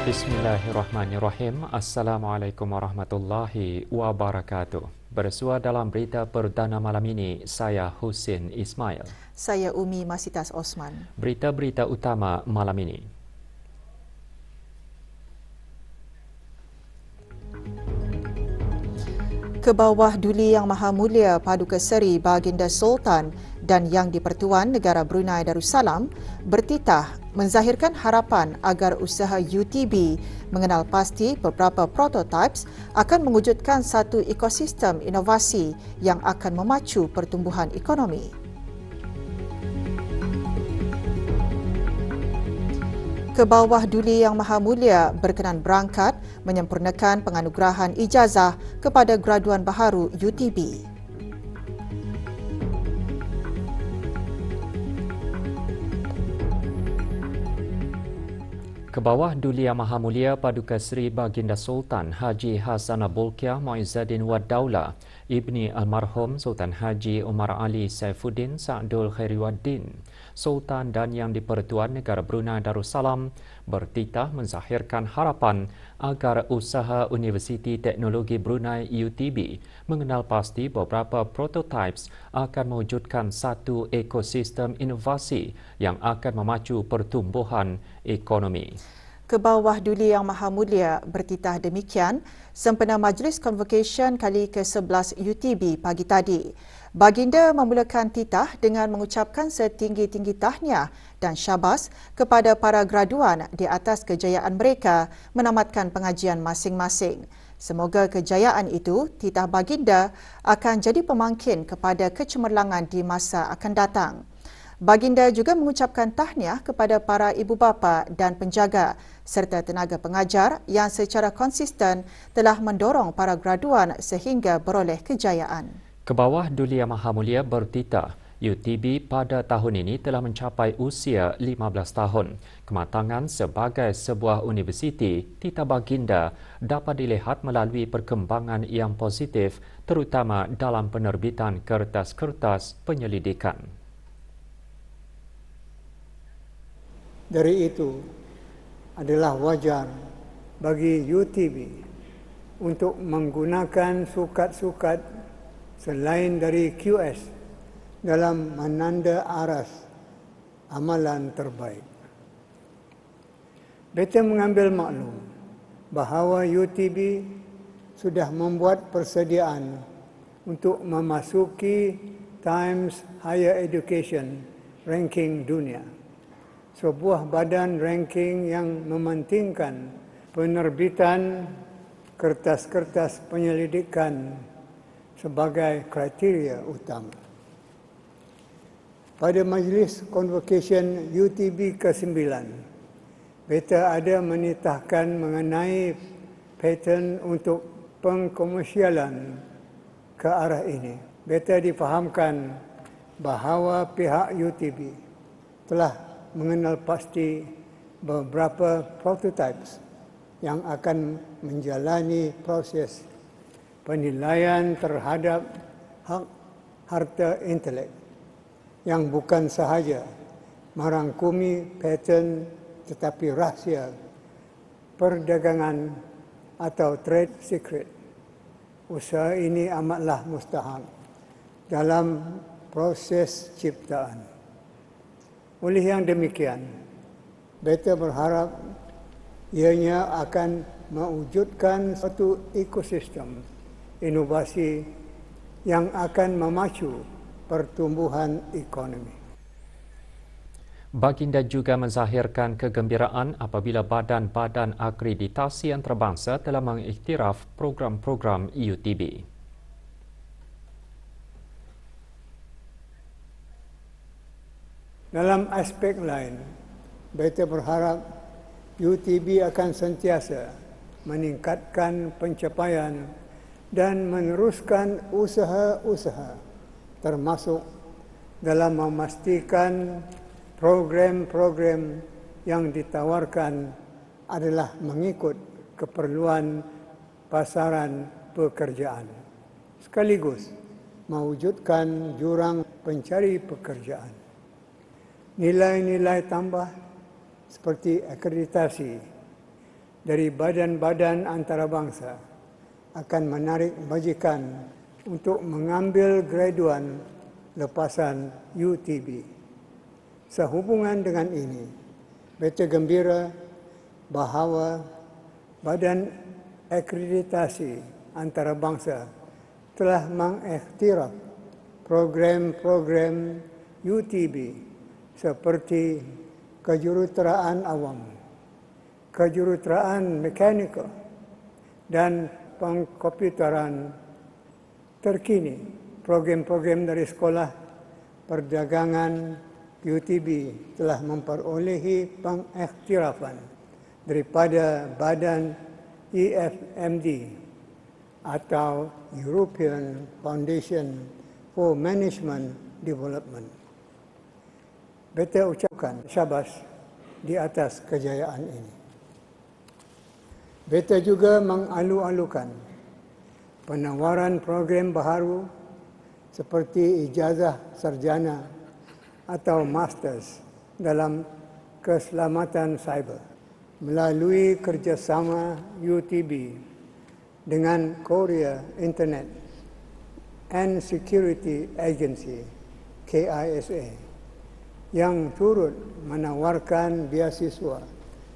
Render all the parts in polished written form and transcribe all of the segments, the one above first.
Bismillahirrahmanirrahim. Assalamualaikum warahmatullahi wabarakatuh. Bersua dalam berita perdana malam ini, saya Husin Ismail. Saya Umi Masitas Osman. Berita-berita utama malam ini. Kebawah Duli Yang Maha Mulia Paduka Seri Baginda Sultan dan Yang di-Pertuan Negara Brunei Darussalam bertitah menzahirkan harapan agar usaha UTB mengenal pasti beberapa prototypes akan mewujudkan satu ekosistem inovasi yang akan memacu pertumbuhan ekonomi. Kebawah Duli Yang Maha Mulia berkenan berangkat menyempurnakan penganugerahan ijazah kepada graduan baharu UTB. Kebawah Duli Yang Maha Mulia Paduka Seri Baginda Sultan Haji Hassan Bolkiah Muizzaddin Wad Daulah Ibni Almarhum Sultan Haji Umar Ali Saifuddin Sa'dul Khairiwaddin Sultan dan Yang di-Pertuan Negara Brunei Darussalam bertitah menzahirkan harapan agar usaha Universiti Teknologi Brunei UTB mengenal pasti beberapa prototypes akan mewujudkan satu ekosistem inovasi yang akan memacu pertumbuhan ekonomi. Kebawah Duli Yang Maha Mulia bertitah demikian sempena Majlis Convocation kali ke-11 UTB pagi tadi. Baginda memulakan titah dengan mengucapkan setinggi-tinggi tahniah dan syabas kepada para graduan di atas kejayaan mereka menamatkan pengajian masing-masing. Semoga kejayaan itu, titah baginda, akan jadi pemangkin kepada kecemerlangan di masa akan datang. Baginda juga mengucapkan tahniah kepada para ibu bapa dan penjaga serta tenaga pengajar yang secara konsisten telah mendorong para graduan sehingga beroleh kejayaan. Kebawah Duli Yang Maha Mulia bertitah UTB pada tahun ini telah mencapai usia 15 tahun. Kematangan sebagai sebuah universiti, titah baginda dapat dilihat melalui perkembangan yang positif terutama dalam penerbitan kertas-kertas penyelidikan. Dari itu adalah wajar bagi UTB untuk menggunakan sukat-sukat selain dari QS dalam menanda aras amalan terbaik. Beta mengambil maklum bahawa UTB sudah membuat persediaan untuk memasuki Times Higher Education ranking dunia. Sebuah badan ranking yang mementingkan penerbitan kertas-kertas penyelidikan sebagai kriteria utama. Pada Majlis Convocation UTB ke-9, beta ada menitahkan mengenai pattern untuk pengkomersialan ke arah ini. Beta difahamkan bahawa pihak UTB telah mengenal pasti beberapa prototypes yang akan menjalani proses penilaian terhadap hak harta intelek yang bukan sahaja merangkumi paten tetapi rahsia perdagangan atau trade secret. Usaha ini amatlah mustahak dalam proses ciptaan. Oleh yang demikian, beta berharap ianya akan mewujudkan suatu ekosistem inovasi yang akan memacu pertumbuhan ekonomi. Baginda juga menzahirkan kegembiraan apabila badan-badan akreditasi antarabangsa telah mengiktiraf program-program UTB. Dalam aspek lain, beta berharap UTB akan sentiasa meningkatkan pencapaian dan meneruskan usaha-usaha termasuk dalam memastikan program-program yang ditawarkan adalah mengikut keperluan pasaran pekerjaan sekaligus mewujudkan jurang pencari pekerjaan. Nilai-nilai tambah seperti akreditasi dari badan-badan antarabangsa akan menarik majikan untuk mengambil graduan lepasan UTB. Sehubungan dengan ini, berita gembira bahawa Badan Akreditasi Antarabangsa telah mengiktiraf program-program UTB seperti kejuruteraan awam, kejuruteraan mekanikal, dan pengkomputeran terkini. Program-program dari sekolah perdagangan UTB telah memperolehi pengiktirafan daripada badan EFMD atau European Foundation for Management Development. Beta ucapkan syabas di atas kejayaan ini. Beta juga mengalu-alukan penawaran program baharu seperti ijazah sarjana atau masters dalam keselamatan cyber melalui kerjasama UTB dengan Korea Internet and Security Agency KISA yang turut menawarkan beasiswa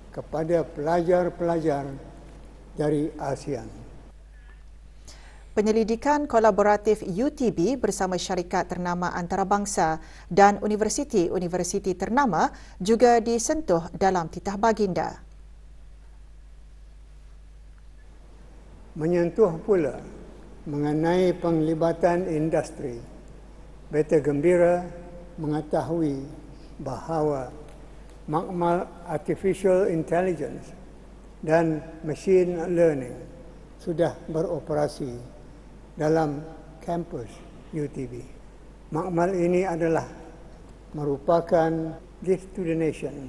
kepada pelajar-pelajar dari ASEAN. Penyelidikan kolaboratif UTB bersama syarikat ternama antarabangsa dan universiti-universiti ternama juga disentuh dalam titah baginda. Menyentuh pula mengenai penglibatan industri. Beta gembira mengetahui bahawa makmal artificial intelligence dan machine learning sudah beroperasi dalam kampus UTB. Makmal ini adalah merupakan gift to the nation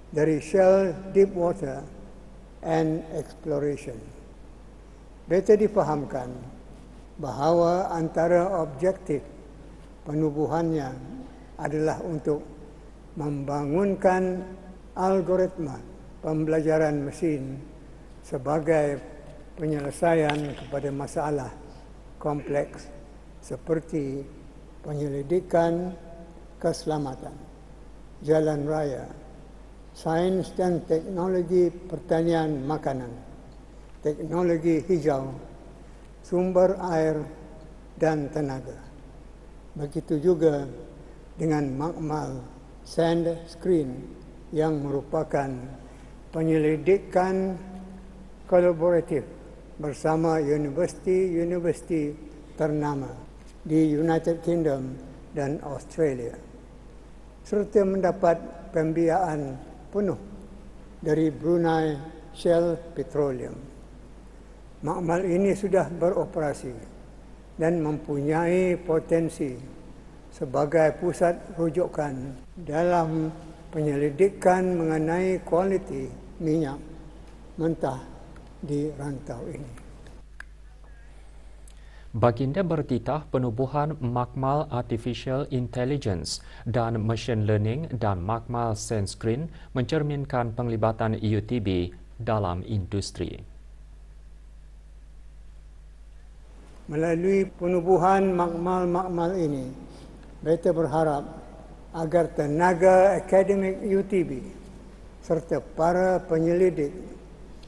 dari Shell Deepwater and Exploration. Beta difahamkan bahawa antara objektif penubuhannya adalah untuk membangunkan algoritma pembelajaran mesin sebagai penyelesaian kepada masalah kompleks seperti penyelidikan keselamatan, jalan raya, sains dan teknologi pertanian makanan, teknologi hijau, sumber air dan tenaga. Begitu juga dengan makmal Sand Screen yang merupakan penyelidikan kolaboratif bersama universiti-universiti ternama di United Kingdom dan Australia, serta mendapat pembiayaan penuh dari Brunei Shell Petroleum. Makmal ini sudah beroperasi dan mempunyai potensi sebagai pusat rujukan dalam penyelidikan mengenai kualiti minyak mentah di rantau ini. Baginda bertitah penubuhan makmal Artificial Intelligence dan Machine Learning dan makmal Sand Screen mencerminkan penglibatan UTB dalam industri. Melalui penubuhan makmal-makmal ini, beta berharap agar tenaga akademik UTB serta para penyelidik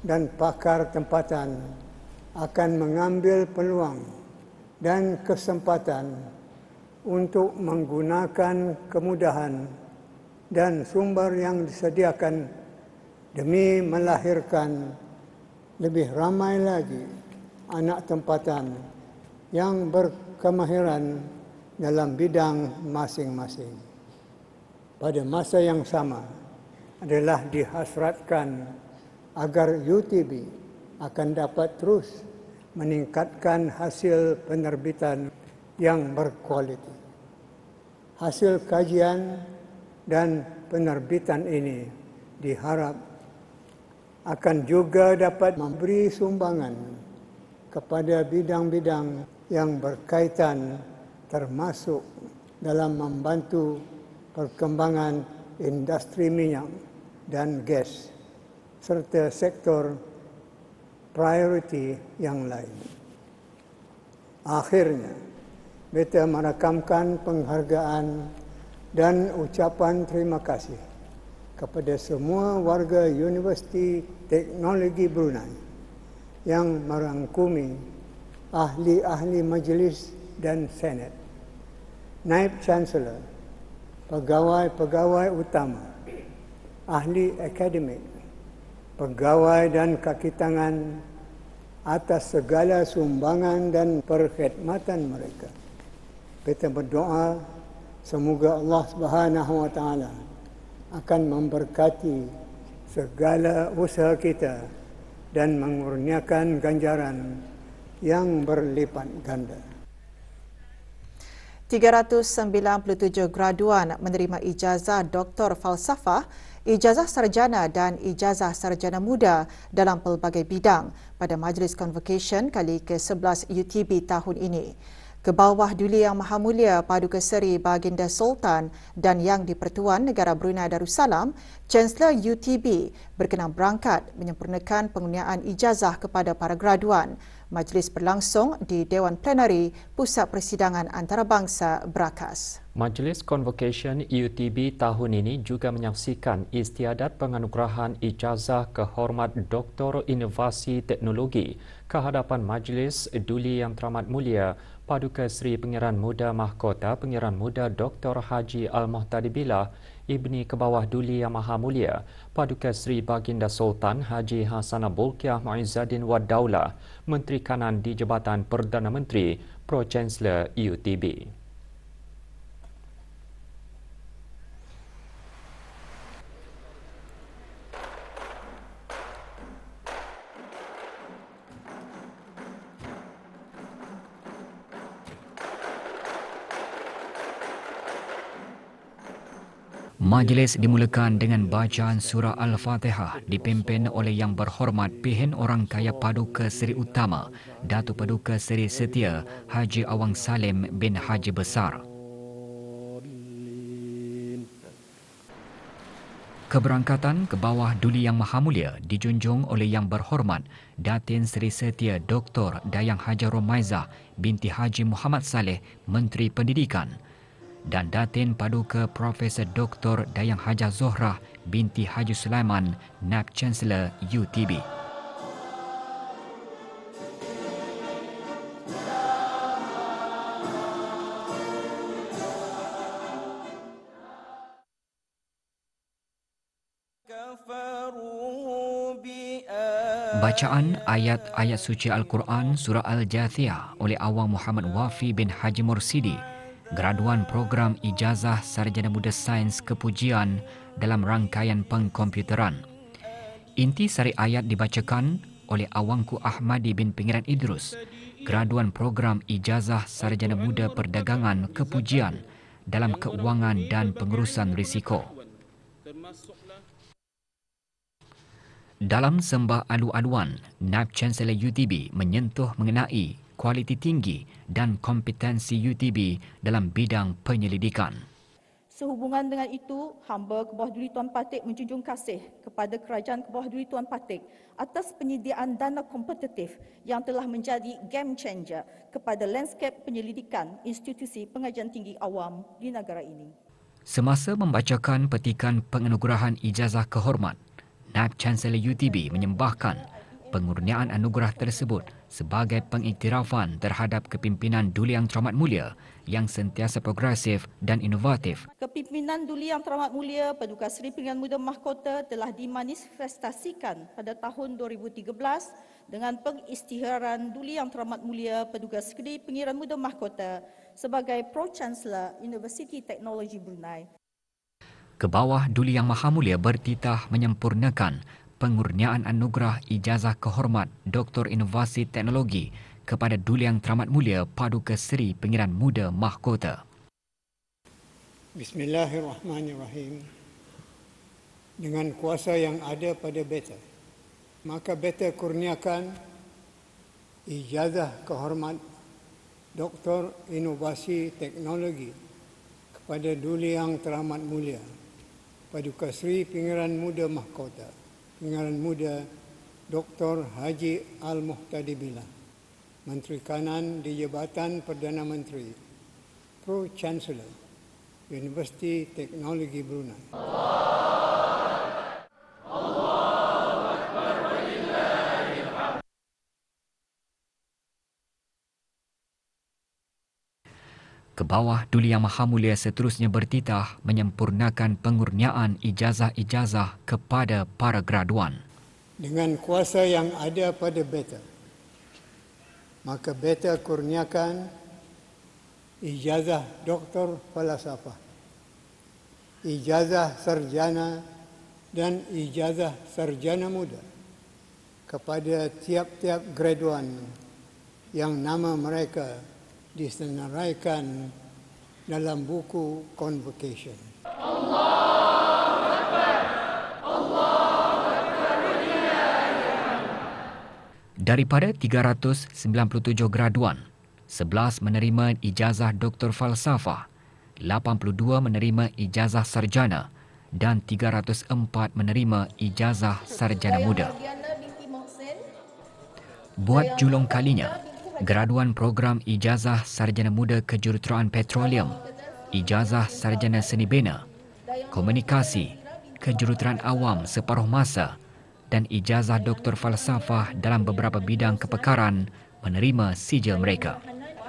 dan pakar tempatan akan mengambil peluang dan kesempatan untuk menggunakan kemudahan dan sumber yang disediakan demi melahirkan lebih ramai lagi anak tempatan yang berkemahiran dalam bidang masing-masing. Pada masa yang sama adalah dihasratkan agar UTB akan dapat terus meningkatkan hasil penerbitan yang berkualiti. Hasil kajian dan penerbitan ini diharap akan juga dapat memberi sumbangan kepada bidang-bidang yang berkaitan termasuk dalam membantu perkembangan industri minyak dan gas serta sektor prioriti yang lain. Akhirnya, beta merakamkan penghargaan dan ucapan terima kasih kepada semua warga Universiti Teknologi Brunei yang merangkumi ahli-ahli majlis dan senat, naib chancellor, pegawai-pegawai utama, ahli akademik, pegawai dan kaki tangan atas segala sumbangan dan perkhidmatan mereka. Kita berdoa semoga Allah Subhanahu wa taala akan memberkati segala usaha kita dan mengurniakan ganjaran yang berlipat ganda. 397 graduan menerima ijazah Doktor Falsafah, ijazah sarjana dan ijazah sarjana muda dalam pelbagai bidang pada Majlis Convocation kali ke-11 UTB tahun ini. Ke bawah Duli Yang Maha Mulia Paduka Seri Baginda Sultan dan Yang di-Pertuan Negara Brunei Darussalam, Chancellor UTB berkenan berangkat menyempurnakan pengurniaan ijazah kepada para graduan. Majlis berlangsung di Dewan Plenari Pusat Persidangan Antarabangsa Berakas. Majlis Convocation UTB tahun ini juga menyaksikan istiadat penganugerahan ijazah kehormat Doktor Inovasi Teknologi ke hadapan Majlis Duli Yang Teramat Mulia Paduka Seri Pengiran Muda Mahkota Pengiran Muda Dr. Haji Al-Muhtadi Billah, Ibni Kebawah Duli Yang Maha Mulia Paduka Seri Baginda Sultan Haji Hassanah Bolkiah Muizzaddin Wad Daulah, Menteri Kanan di Jabatan Perdana Menteri, Pro-Chancellor UTB. Majlis dimulakan dengan bacaan surah Al-Fatihah dipimpin oleh Yang Berhormat Pihin Orang Kaya Paduka Seri Utama Datuk Paduka Seri Setia Haji Awang Salim bin Haji Besar. Keberangkatan ke bawah Duli Yang Maha Mulia dijunjung oleh Yang Berhormat Datin Seri Setia Dr. Dayang Haja Romaizah binti Haji Muhammad Saleh, Menteri Pendidikan, dan Datin Paduka Profesor Dr. Dayang Haja Zohrah binti Haji Sulaiman, Naib Chancellor UTB. Bacaan ayat-ayat suci Al-Quran Surah Al-Jathiyah oleh Awang Muhammad Wafi bin Haji Mursidi, graduan program ijazah sarjana muda sains kepujian dalam rangkaian pengkomputeran. Inti sari ayat dibacakan oleh Awangku Ahmadi bin Pengiran Idrus, graduan program ijazah sarjana muda perdagangan kepujian dalam keuangan dan pengurusan risiko. Dalam sembah alu-aluan, Naib Chancellor UTB menyentuh mengenai kualiti tinggi dan kompetensi UTB dalam bidang penyelidikan. Sehubungan dengan itu, hamba Kebawah Duli Tuan Patik menjunjung kasih kepada Kerajaan Kebawah Duli Tuan Patik atas penyediaan dana kompetitif yang telah menjadi game changer kepada lanskap penyelidikan institusi pengajian tinggi awam di negara ini. Semasa membacakan petikan penganugerahan ijazah kehormat, Naib Chancellor UTB menyembahkan pengurniaan anugerah tersebut sebagai pengiktirafan terhadap kepimpinan Duli Yang Teramat Mulia yang sentiasa progresif dan inovatif. Kepimpinan Duli Yang Teramat Mulia Paduka Seri Pengiran Muda Mahkota telah dimanifestasikan pada tahun 2013 dengan pengisytiharan Duli Yang Teramat Mulia Paduka Seri Pengiran Muda Mahkota sebagai Pro-Chancellor Universiti Teknologi Brunei. Ke bawah Duli Yang Maha Mulia bertitah menyempurnakan pengurniaan anugerah ijazah kehormat Doktor Inovasi Teknologi kepada Duli Yang Teramat Mulia Paduka Seri Pengiran Muda Mahkota. Bismillahirrahmanirrahim. Dengan kuasa yang ada pada beta, maka beta kurniakan ijazah kehormat Doktor Inovasi Teknologi kepada Duli Yang Teramat Mulia Paduka Seri Pengiran Muda Mahkota Pengiran Muda Dr. Haji Al-Muhtadi Billah, Menteri Kanan di Jabatan Perdana Menteri, Pro-Chancellor, Universiti Teknologi Brunei. Ke bawah, Duli Yang Maha Mulia seterusnya bertitah menyempurnakan pengurniaan ijazah-ijazah kepada para graduan. Dengan kuasa yang ada pada beta, maka beta kurniakan ijazah Doktor Falsafah, ijazah Sarjana dan ijazah Sarjana Muda kepada tiap-tiap graduan yang nama mereka disenaraikan dalam buku convocation. Daripada 397 graduan, 11 menerima ijazah Doktor Falsafah, 82 menerima ijazah Sarjana dan 304 menerima ijazah Sarjana Muda. Buat julung kalinya, graduan program ijazah Sarjana Muda Kejuruteraan Petroleum, ijazah Sarjana Seni Bina, Komunikasi, Kejuruteraan Awam separuh masa dan ijazah Doktor Falsafah dalam beberapa bidang kepakaran menerima sijil mereka.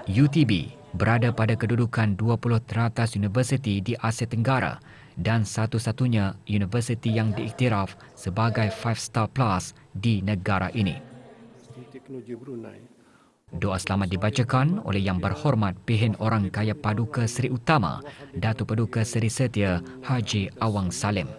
UTB berada pada kedudukan 20 teratas universiti di Asia Tenggara dan satu-satunya universiti yang diiktiraf sebagai 5-star plus di negara ini. Doa selamat dibacakan oleh Yang Berhormat Pihin Orang Kaya Paduka Seri Utama, Datuk Paduka Seri Setia Haji Awang Salim.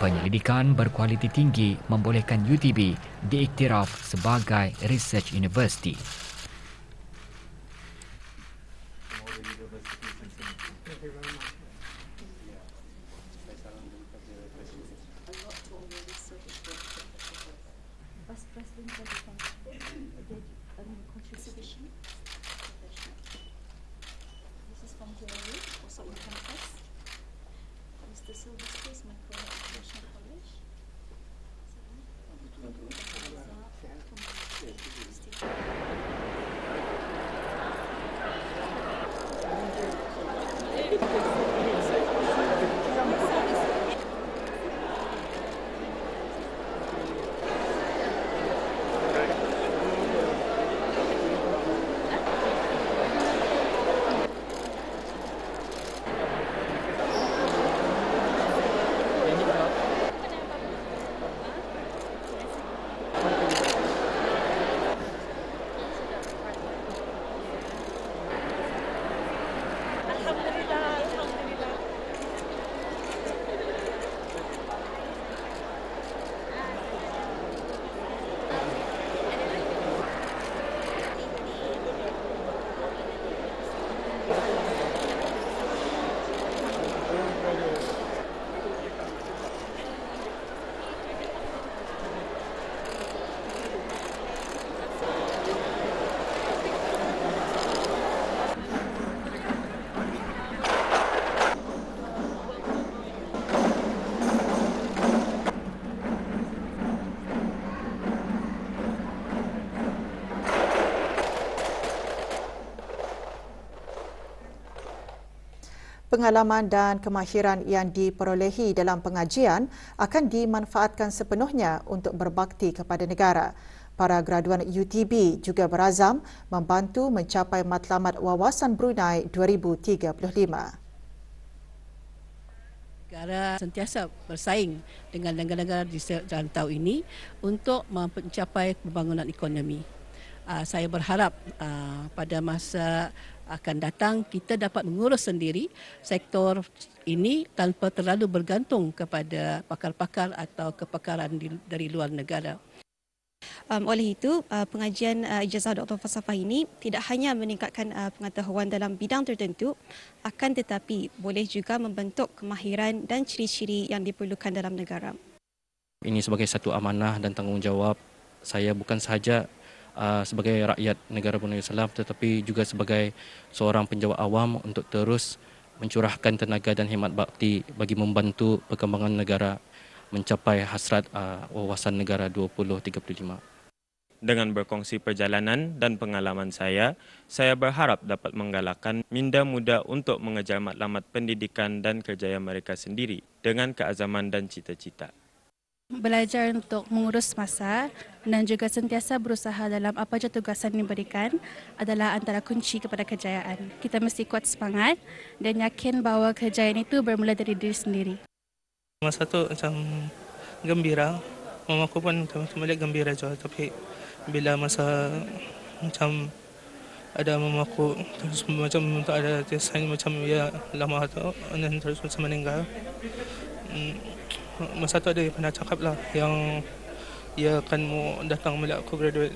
Penyelidikan berkualiti tinggi membolehkan UTB diiktiraf sebagai Research University. Pengalaman dan kemahiran yang diperolehi dalam pengajian akan dimanfaatkan sepenuhnya untuk berbakti kepada negara. Para graduan UTB juga berazam membantu mencapai matlamat wawasan Brunei 2035. Negara sentiasa bersaing dengan negara-negara di rantau ini untuk mencapai pembangunan ekonomi. Saya berharap pada masa akan datang kita dapat mengurus sendiri sektor ini tanpa terlalu bergantung kepada pakar-pakar atau kepakaran dari luar negara. Oleh itu, pengajian ijazah Dr. Falsafah ini tidak hanya meningkatkan pengetahuan dalam bidang tertentu, akan tetapi boleh juga membentuk kemahiran dan ciri-ciri yang diperlukan dalam negara. Ini sebagai satu amanah dan tanggungjawab saya bukan sahaja sebagai rakyat negara Brunei Darussalam, tetapi juga sebagai seorang penjawat awam untuk terus mencurahkan tenaga dan khidmat bakti bagi membantu perkembangan negara mencapai hasrat wawasan negara 2035. Dengan berkongsi perjalanan dan pengalaman saya berharap dapat menggalakkan minda muda untuk mengejar matlamat pendidikan dan kerjaya mereka sendiri dengan keazaman dan cita-cita. Belajar untuk mengurus masa dan juga sentiasa berusaha dalam apa saja tugasan yang diberikan adalah antara kunci kepada kejayaan. Kita mesti kuat semangat dan yakin bahawa kejayaan itu bermula dari diri sendiri. Masa tu macam gembira, mamaku pun kembali gembira juga, tapi bila masa macam ada mamaku terus macam tak ada sign macam ya lama tu dan terus macam meninggal. Masa tu ada yang pernah cakap lah yang ia akan mau datang bila aku graduate.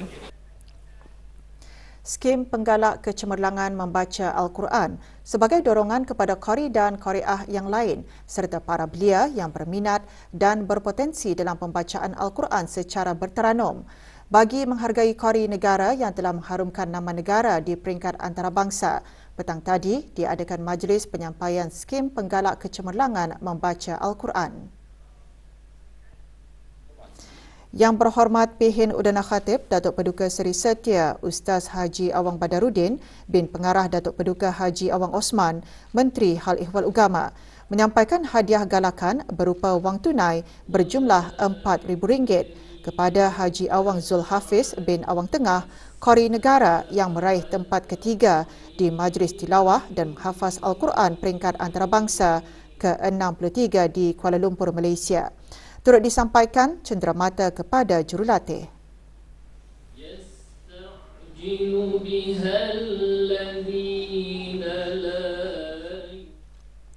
Skim penggalak kecemerlangan membaca Al-Quran sebagai dorongan kepada qari dan qari'ah yang lain serta para belia yang berminat dan berpotensi dalam pembacaan Al-Quran secara berteranum. Bagi menghargai qari negara yang telah mengharumkan nama negara di peringkat antarabangsa, petang tadi diadakan majlis penyampaian skim penggalak kecemerlangan membaca Al-Quran. Yang berhormat Pihin Udana Khatib Datuk Paduka Seri Setia Ustaz Haji Awang Badarudin bin Pengarah Datuk Paduka Haji Awang Osman, Menteri Hal Ehwal Ugama, menyampaikan hadiah galakan berupa wang tunai berjumlah RM4,000 kepada Haji Awang Zul Hafiz bin Awang Tengah, qari negara yang meraih tempat ketiga di Majlis Tilawah dan Menghafaz Al-Quran peringkat antarabangsa ke-63 di Kuala Lumpur, Malaysia. Turut disampaikan cenderamata kepada jurulatih.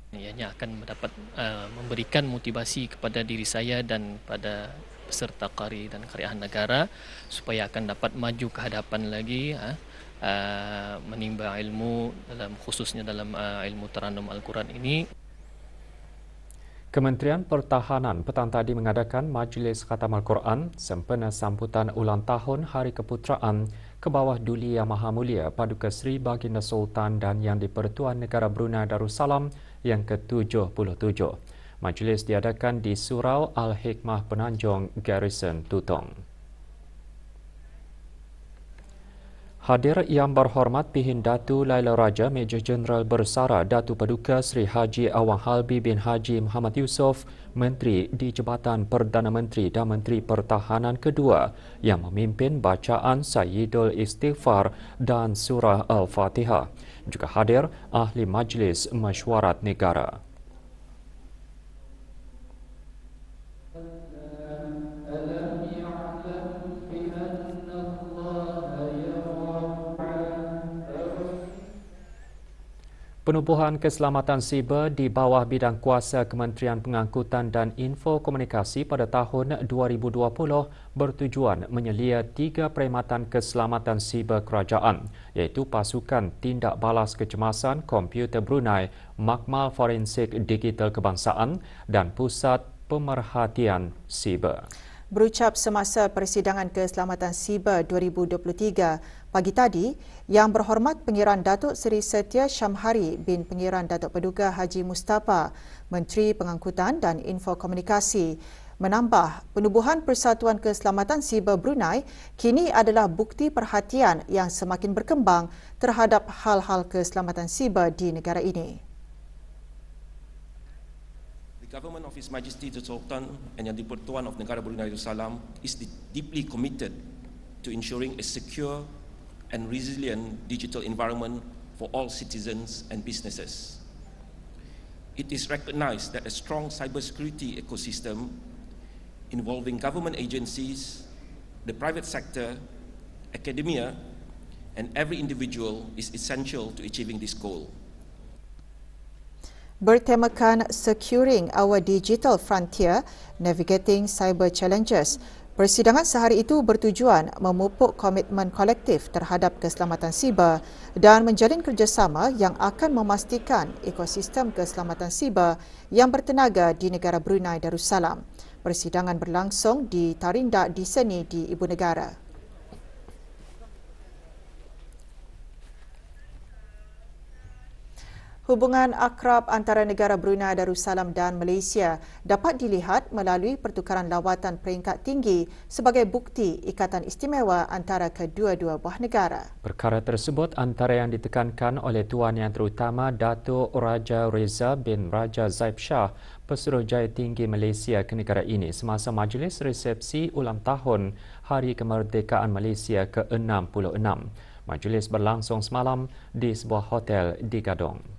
Ianya akan mendapat memberikan motivasi kepada diri saya dan pada peserta qari dan qari'ah negara supaya akan dapat maju ke hadapan lagi menimba ilmu dalam khususnya dalam ilmu teranum Al-Quran ini. Kementerian Pertahanan petang tadi mengadakan Majlis Khatam Al-Quran sempena sambutan ulang tahun Hari Keputeraan ke bawah Duli Yang Maha Mulia Paduka Seri Baginda Sultan dan Yang di-Pertuan Negara Brunei Darussalam yang ke-77. Majlis diadakan di Surau Al-Hikmah Penanjung, Garrison Tutong. Hadir Yang Berhormat Pihin Datu Laila Raja Major Jeneral Bersara Datu Paduka Seri Haji Awang Halbi bin Haji Muhammad Yusof, Menteri di Jabatan Perdana Menteri dan Menteri Pertahanan kedua yang memimpin bacaan Sayyidul Istighfar dan Surah Al-Fatihah. Juga hadir Ahli Majlis Mesyuarat Negara. Penubuhan Keselamatan Siber di bawah bidang kuasa Kementerian Pengangkutan dan Info Komunikasi pada tahun 2020 bertujuan menyelia 3 perkhidmatan keselamatan siber kerajaan iaitu Pasukan Tindak Balas Kecemasan Komputer Brunei, Makmal Forensik Digital Kebangsaan dan Pusat Pemerhatian Siber. Berucap semasa Persidangan Keselamatan Siber 2023 pagi tadi, Yang Berhormat Pengiran Datuk Seri Setia Syamhari bin Pengiran Datuk Paduka Haji Mustafa, Menteri Pengangkutan dan Info Komunikasi, menambah penubuhan Persatuan Keselamatan Siber Brunei kini adalah bukti perhatian yang semakin berkembang terhadap hal-hal keselamatan siber di negara ini. The government of His Majesty the Sultan and Yang di-Pertuan of Negara Brunei Darussalam is deeply committed to ensuring a secure and resilient digital environment for all citizens and businesses. It is recognized that a strong cybersecurity ecosystem involving government agencies, the private sector, academia, and every individual is essential to achieving this goal. Bertemakan Securing Our Digital Frontier, Navigating Cyber Challenges, persidangan sehari itu bertujuan memupuk komitmen kolektif terhadap keselamatan siber dan menjalin kerjasama yang akan memastikan ekosistem keselamatan siber yang bertenaga di negara Brunei Darussalam. Persidangan berlangsung di Tarindak di Seni di Ibu Negara. Hubungan akrab antara negara Brunei Darussalam dan Malaysia dapat dilihat melalui pertukaran lawatan peringkat tinggi sebagai bukti ikatan istimewa antara kedua-dua buah negara. Perkara tersebut antara yang ditekankan oleh Tuan Yang Terutama Datuk Raja Reza bin Raja Zaib Shah, Pesuruhjaya Tinggi Malaysia ke negara ini semasa majlis resepsi ulang tahun Hari Kemerdekaan Malaysia ke-66. Majlis berlangsung semalam di sebuah hotel di Gadong.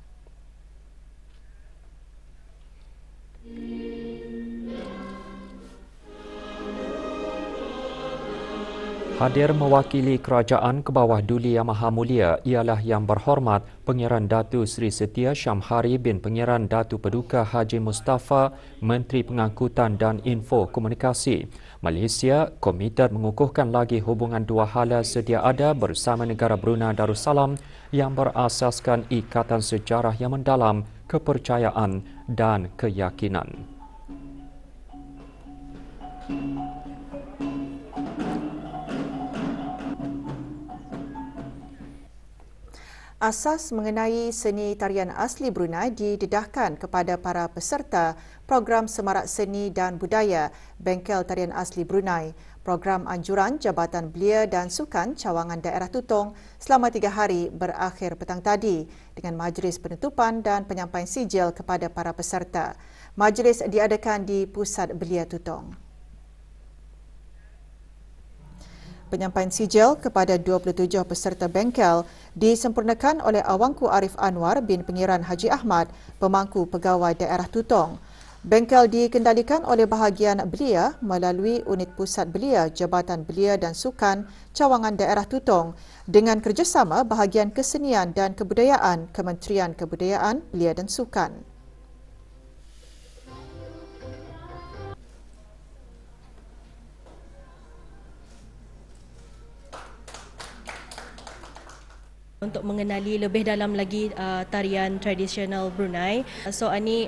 Hadir mewakili kerajaan ke bawah Duli Yang Maha Mulia ialah Yang Berhormat Pengiran Datu Seri Setia Syamhari bin Pengiran Datu Paduka Haji Mustafa, Menteri Pengangkutan dan Info Komunikasi. Malaysia komited mengukuhkan lagi hubungan dua hala sedia ada bersama negara Brunei Darussalam yang berasaskan ikatan sejarah yang mendalam, kepercayaan dan keyakinan. Asas mengenai seni tarian asli Brunei didedahkan kepada para peserta program Semarak Seni dan Budaya Bengkel Tarian Asli Brunei, program anjuran Jabatan Belia dan Sukan Cawangan Daerah Tutong selama 3 hari berakhir petang tadi dengan majlis penutupan dan penyampaian sijil kepada para peserta. Majlis diadakan di Pusat Belia Tutong. Penyampaian sijil kepada 27 peserta bengkel disempurnakan oleh Awangku Arif Anwar bin Pengiran Haji Ahmad, Pemangku Pegawai Daerah Tutong. Bengkel dikendalikan oleh bahagian belia melalui unit Pusat Belia, Jabatan Belia dan Sukan Cawangan Daerah Tutong dengan kerjasama bahagian Kesenian dan Kebudayaan Kementerian Kebudayaan, Belia dan Sukan. Untuk mengenali lebih dalam lagi tarian tradisional Brunei. So ini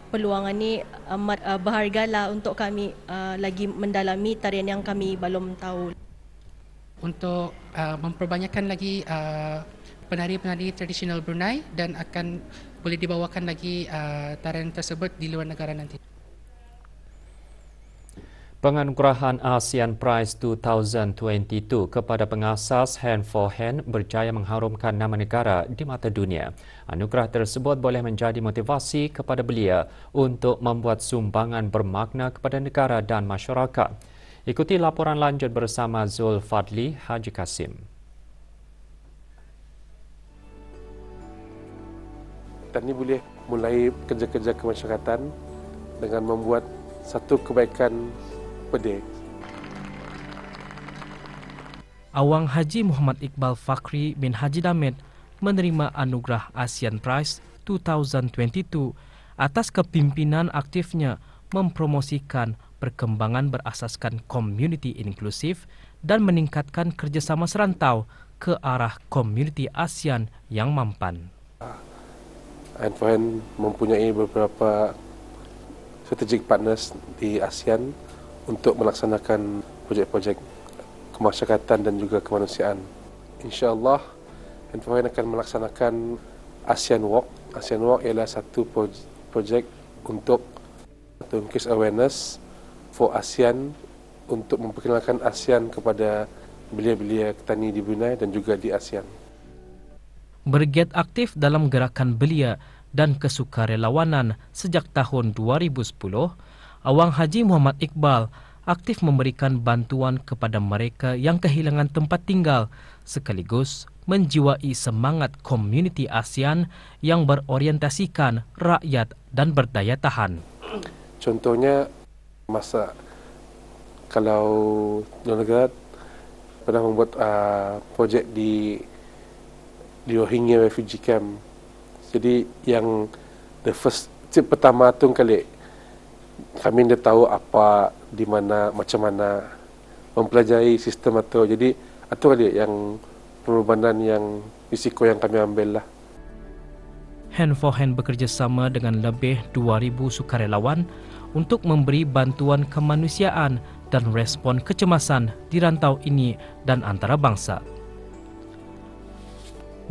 peluang ini amat berhargalah untuk kami lagi mendalami tarian yang kami belum tahu. Untuk memperbanyakkan lagi penari-penari tradisional Brunei dan akan boleh dibawakan lagi tarian tersebut di luar negara nanti. Penganugerahan ASEAN Prize 2022 kepada pengasas Hand for Hand berjaya mengharumkan nama negara di mata dunia. Anugerah tersebut boleh menjadi motivasi kepada belia untuk membuat sumbangan bermakna kepada negara dan masyarakat. Ikuti laporan lanjut bersama Zul Fadli Haji Kasim. Tani boleh mulai kerja-kerja kemasyarakatan dengan membuat satu kebaikan pedih. Awang Haji Muhammad Iqbal Fakri bin Haji Damit menerima anugerah ASEAN Prize 2022 atas kepimpinan aktifnya mempromosikan perkembangan berasaskan komuniti inklusif dan meningkatkan kerjasama serantau ke arah komuniti ASEAN yang mampan. Hand for Hand mempunyai beberapa strategic partners di ASEAN untuk melaksanakan projek-projek kemasyarakatan dan juga kemanusiaan. InsyaAllah, Hand for Hand akan melaksanakan ASEAN Walk. ASEAN Walk ialah satu projek untuk increase awareness for ASEAN untuk memperkenalkan ASEAN kepada belia-belia petani di Brunei dan juga di ASEAN. Bergiat aktif dalam gerakan belia dan kesukarelawanan sejak tahun 2010, Awang Haji Muhammad Iqbal aktif memberikan bantuan kepada mereka yang kehilangan tempat tinggal sekaligus menjiwai semangat komuniti ASEAN yang berorientasikan rakyat dan berdaya tahan. Contohnya, masa kalau negara pernah membuat projek di Rohingya refugee camp. Jadi yang pertama tu kali kami dah tahu apa, di mana, macam mana mempelajari sistem itu. Jadi itu kali yang pengorbanan yang risiko yang kami ambil lah. Hand for Hand bekerjasama dengan lebih 2,000 sukarelawan untuk memberi bantuan kemanusiaan dan respon kecemasan di rantau ini dan antarabangsa.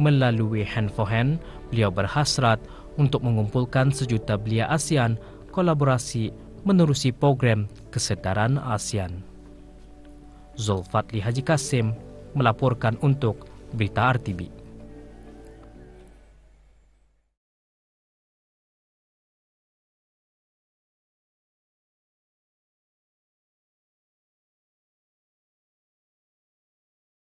melalui hand for hand, beliau berhasrat untuk mengumpulkan sejuta belia ASEAN kolaborasi menerusi program kesedaran ASEAN. Zulfatli Haji Kasim melaporkan untuk Berita RTB.